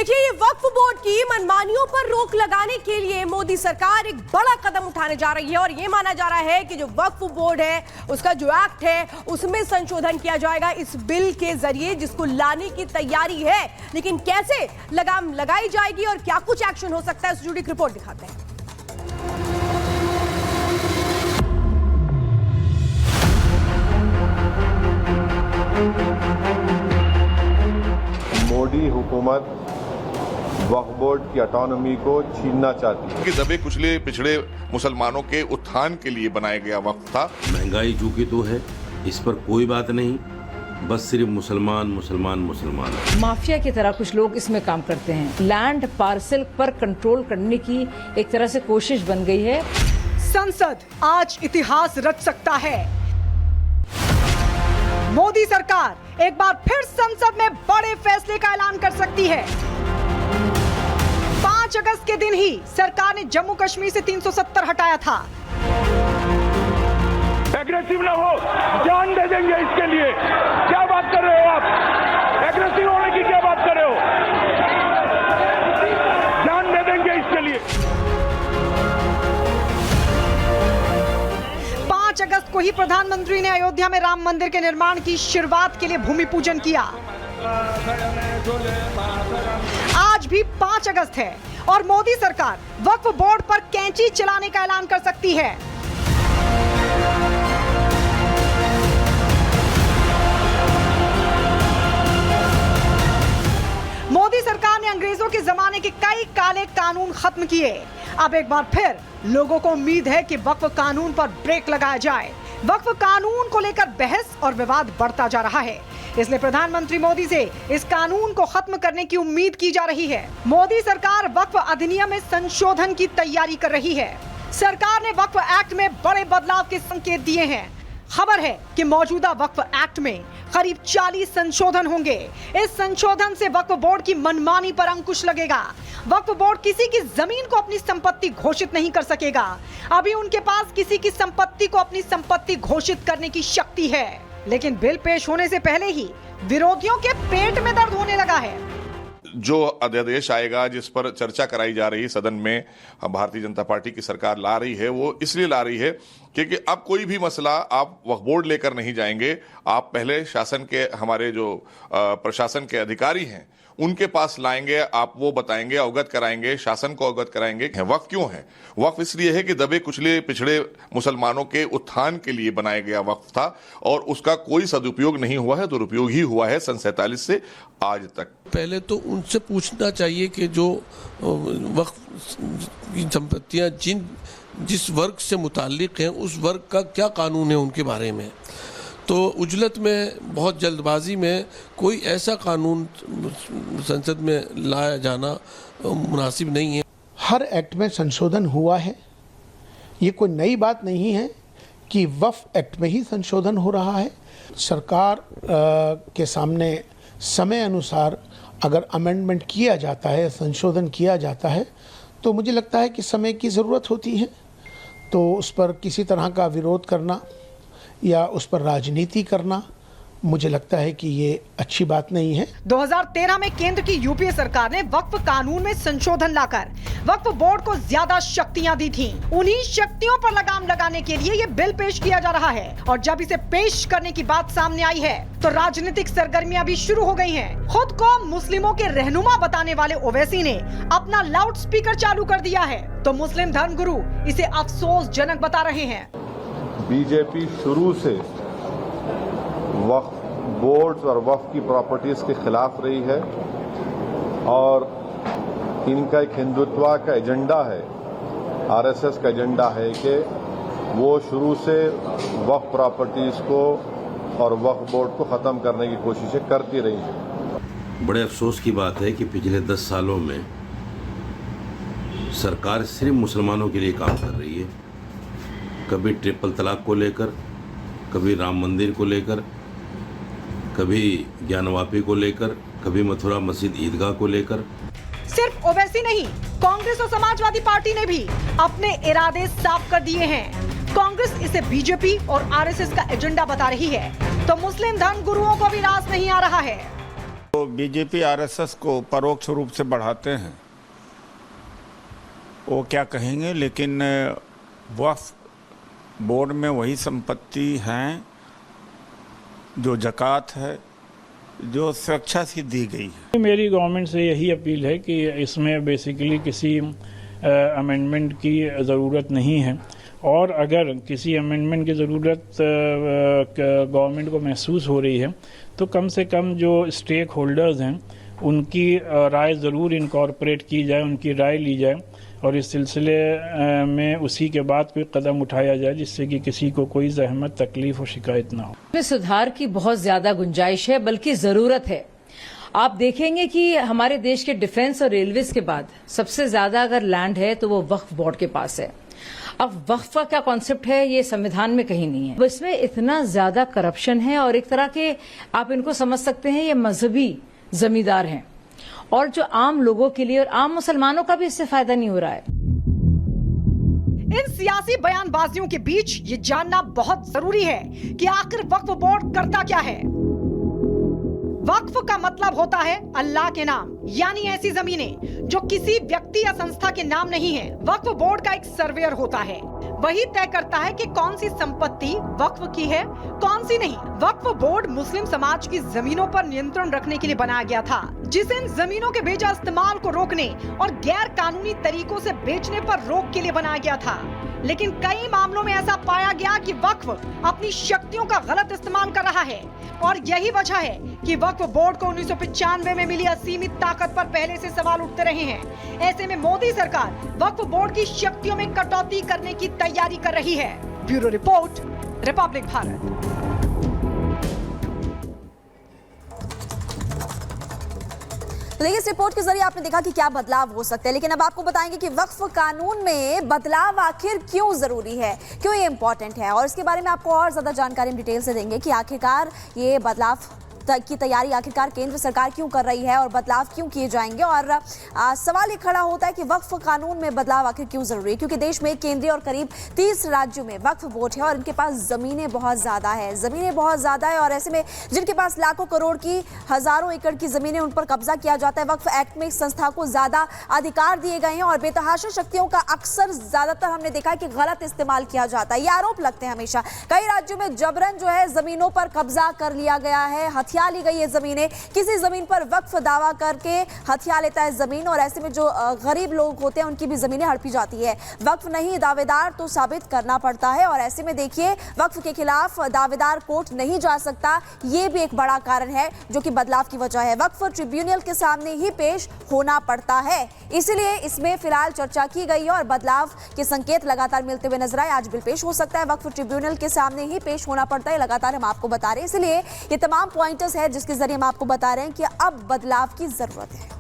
देखिए, ये वक्फ बोर्ड की मनमानियों पर रोक लगाने के लिए मोदी सरकार एक बड़ा कदम उठाने जा रही है और ये माना जा रहा है कि जो वक्फ बोर्ड है उसका जो एक्ट है उसमें संशोधन किया जाएगा इस बिल के जरिए, जिसको लाने की तैयारी है। लेकिन कैसे लगाम लगाई जाएगी और क्या कुछ एक्शन हो सकता है, उससे जुड़ी एक रिपोर्ट दिखाते हैं। मोदी हुकूमत वक्फ बोर्ड की ऑटोनॉमी को छीनना चाहती है कि दबे कुचले पिछड़े मुसलमानों के उत्थान के लिए बनाया गया वक्फ था। महंगाई चूंकि तो है, इस पर कोई बात नहीं, बस सिर्फ मुसलमान मुसलमान मुसलमान। माफिया की तरह कुछ लोग इसमें काम करते हैं। लैंड पार्सल पर कंट्रोल करने की एक तरह से कोशिश बन गई है। संसद आज इतिहास रच सकता है। मोदी सरकार एक बार फिर संसद में बड़े फैसले का ऐलान कर सकती है। 5 अगस्त के दिन ही सरकार ने जम्मू कश्मीर से 370 हटाया था। एग्रेसिव ना हो, जान दे देंगे इसके लिए। क्या बात कर रहे हो आप? एग्रेसिव होने की क्या बात कर रहे हो? जान दे देंगे इसके लिए। 5 अगस्त को ही प्रधानमंत्री ने अयोध्या में राम मंदिर के निर्माण की शुरुआत के लिए भूमि पूजन किया। आज भी 5 अगस्त है और मोदी सरकार वक्फ बोर्ड पर कैंची चलाने का ऐलान कर सकती है। मोदी सरकार ने अंग्रेजों के जमाने के कई काले कानून खत्म किए। अब एक बार फिर लोगों को उम्मीद है कि वक्फ कानून पर ब्रेक लगाया जाए। वक्फ कानून को लेकर बहस और विवाद बढ़ता जा रहा है, इसलिए प्रधानमंत्री मोदी से इस कानून को खत्म करने की उम्मीद की जा रही है। मोदी सरकार वक्फ अधिनियम में संशोधन की तैयारी कर रही है। सरकार ने वक्फ एक्ट में बड़े बदलाव के संकेत दिए हैं। खबर है कि मौजूदा वक्फ एक्ट में करीब 40 संशोधन होंगे। इस संशोधन से वक्फ बोर्ड की मनमानी पर अंकुश लगेगा। वक्फ बोर्ड किसी की जमीन को अपनी संपत्ति घोषित नहीं कर सकेगा। अभी उनके पास किसी की संपत्ति को अपनी संपत्ति घोषित करने की शक्ति है, लेकिन बिल पेश होने से पहले ही विरोधियों के पेट में दर्द होने लगा है। जो अध्यादेश आएगा, जिस पर चर्चा कराई जा रही है सदन में, भारतीय जनता पार्टी की सरकार ला रही है, वो इसलिए ला रही है क्योंकि अब कोई भी मसला आप वक्फ बोर्ड लेकर नहीं जाएंगे। आप पहले शासन के, हमारे जो प्रशासन के अधिकारी हैं उनके पास लाएंगे, आप वो बताएंगे, अवगत कराएंगे, शासन को अवगत कराएंगे। वक्फ क्यों है? वक्फ इसलिए है कि दबे कुचले पिछड़े मुसलमानों के उत्थान के लिए बनाया गया वक्फ था और उसका कोई सदुपयोग नहीं हुआ है, दुरुपयोग ही हुआ है सन 47 से आज तक। पहले तो उनसे पूछना चाहिए कि जो वक्फ की संपत्तियां जिस वर्ग से मुताल्लिक हैं उस वर्ग का क्या कानून है उनके बारे में। तो उजलत में, बहुत जल्दबाजी में कोई ऐसा कानून संसद में लाया जाना मुनासिब नहीं है। हर एक्ट में संशोधन हुआ है, ये कोई नई बात नहीं है कि वक्फ एक्ट में ही संशोधन हो रहा है। सरकार के सामने समय अनुसार अगर अमेंडमेंट किया जाता है, संशोधन किया जाता है, तो मुझे लगता है कि समय की ज़रूरत होती है। तो उस पर किसी तरह का विरोध करना या उस पर राजनीति करना, मुझे लगता है कि ये अच्छी बात नहीं है। 2013 में केंद्र की यूपीए सरकार ने वक्फ कानून में संशोधन लाकर वक्फ बोर्ड को ज्यादा शक्तियां दी थीं। उन्हीं शक्तियों पर लगाम लगाने के लिए ये बिल पेश किया जा रहा है और जब इसे पेश करने की बात सामने आई है तो राजनीतिक सरगर्मियां भी शुरू हो गई हैं। खुद को मुस्लिमों के रहनुमा बताने वाले ओवैसी ने अपना लाउड स्पीकर चालू कर दिया है, तो मुस्लिम धर्मगुरु इसे अफसोसजनक बता रहे हैं। बीजेपी शुरू से वक्फ बोर्ड्स और वक्फ की प्रॉपर्टीज के खिलाफ रही है और इनका एक हिंदुत्व का एजेंडा है, आरएसएस का एजेंडा है कि वो शुरू से वक्फ प्रॉपर्टीज को और वक्फ बोर्ड को ख़त्म करने की कोशिशें करती रही है। बड़े अफसोस की बात है कि पिछले 10 सालों में सरकार सिर्फ मुसलमानों के लिए काम कर रही है। कभी ट्रिपल तलाक को लेकर, कभी राम मंदिर को लेकर, कभी ज्ञानवापी को लेकर, कभी मथुरा मस्जिद ईदगाह को लेकर। सिर्फ ओवैसी नहीं, कांग्रेस और समाजवादी पार्टी ने भी अपने इरादे साफ कर दिए हैं। कांग्रेस इसे बीजेपी और आरएसएस का एजेंडा बता रही है, तो मुस्लिम धर्म गुरुओं को भी रास नहीं आ रहा है। तो बीजेपी आरएसएस को परोक्ष रूप से बढ़ाते हैं, वो क्या कहेंगे, लेकिन वक्फ बोर्ड में वही संपत्ति हैं जो ज़कात है, जो स्वेच्छा से दी गई है। मेरी गवर्नमेंट से यही अपील है कि इसमें बेसिकली किसी अमेंडमेंट की ज़रूरत नहीं है, और अगर किसी अमेंडमेंट की ज़रूरत गवर्नमेंट को महसूस हो रही है तो कम से कम जो स्टेक होल्डर्स हैं उनकी राय ज़रूर इनकॉर्पोरेट की जाए, उनकी राय ली जाए और इस सिलसिले में उसी के बाद कोई कदम उठाया जाए जिससे कि किसी को कोई जहमत, तकलीफ और शिकायत ना हो। में सुधार की बहुत ज्यादा गुंजाइश है, बल्कि जरूरत है। आप देखेंगे कि हमारे देश के डिफेंस और रेलवेज के बाद सबसे ज्यादा अगर लैंड है तो वो वक्फ बोर्ड के पास है। अब वक्फ का क्या कॉन्सेप्ट है ये संविधान में कहीं नहीं है। इसमें इतना ज्यादा करप्शन है और एक तरह के आप इनको समझ सकते हैं ये मजहबी जमींदार हैं, और जो आम लोगों के लिए और आम मुसलमानों का भी इससे फायदा नहीं हो रहा है। इन सियासी बयानबाजियों के बीच ये जानना बहुत जरूरी है कि आखिर वक्फ बोर्ड करता क्या है। वक्फ का मतलब होता है अल्लाह के नाम, यानी ऐसी जमीनें जो किसी व्यक्ति या संस्था के नाम नहीं है। वक्फ बोर्ड का एक सर्वेयर होता है, वही तय करता है कि कौन सी संपत्ति वक्फ की है, कौन सी नहीं। वक्फ बोर्ड मुस्लिम समाज की जमीनों पर नियंत्रण रखने के लिए बनाया गया था, जिसे इन जमीनों के बेजा इस्तेमाल को रोकने और गैर कानूनी तरीकों से बेचने पर रोक के लिए बनाया गया था। लेकिन कई मामलों में ऐसा पाया गया कि वक्फ अपनी शक्तियों का गलत इस्तेमाल कर रहा है, और यही वजह है कि वक्फ बोर्ड को 1995 में मिली असीमित ताकत पर पहले से सवाल उठते रहे हैं। ऐसे में मोदी सरकार वक्फ बोर्ड की शक्तियों में कटौती करने की तैयारी कर रही है। Bureau report, Republic Bharat. तो देखिए, इस रिपोर्ट के जरिए आपने देखा कि क्या बदलाव हो सकते हैं, लेकिन अब आपको बताएंगे कि वक्फ कानून में बदलाव आखिर क्यों जरूरी है, क्यों ये इंपॉर्टेंट है, और इसके बारे में आपको और ज्यादा जानकारी हम डिटेल से देंगे कि आखिरकार ये बदलाव की तैयारी आखिरकार केंद्र सरकार क्यों कर रही है और बदलाव क्यों किए जाएंगे। और सवाल ये खड़ा होता है कि वक्फ कानून में बदलाव आखिर क्यों जरूरी है, क्योंकि देश में केंद्रीय और करीब 30 राज्यों में वक्फ बोर्ड है और इनके पास जमीनें बहुत ज्यादा है, और ऐसे में जिनके पास लाखों करोड़ की, हजारों एकड़ की जमीनें, उन पर कब्जा किया जाता है। वक्फ एक्ट में संस्था को ज्यादा अधिकार दिए गए हैं और बेतहाशा शक्तियों का अक्सर ज्यादातर हमने देखा है कि गलत इस्तेमाल किया जाता है। ये आरोप लगते हैं हमेशा। कई राज्यों में जबरन जो है जमीनों पर कब्जा कर लिया गया है, हथिया ली गई है जमीनें, किसी जमीन पर वक्फ दावा करके हथिया लेता है जमीन, और ऐसे में जो गरीब लोग होते हैं उनकी भी जमीनें हड़पी जाती है। वक्फ नहीं, दावेदार तो साबित करना पड़ता है, और ऐसे में देखिए वक्फ के खिलाफ दावेदार कोर्ट नहीं जा सकता। ये भी एक बड़ा कारण है जो कि बदलाव की वजह है। वक्फ ट्रिब्यूनल के सामने ही पेश होना पड़ता है, इसलिए इसमें फिलहाल चर्चा की गई है और बदलाव के संकेत लगातार मिलते हुए नजर आए। आज बिल पेश हो सकता है, वक्फ ट्रिब्यूनल के सामने ही पेश होना पड़ता है, लगातार हम आपको बता रहे हैं। इसलिए ये तमाम पॉइंटर्स है जिसके जरिए हम आपको बता रहे हैं कि अब बदलाव की जरूरत है।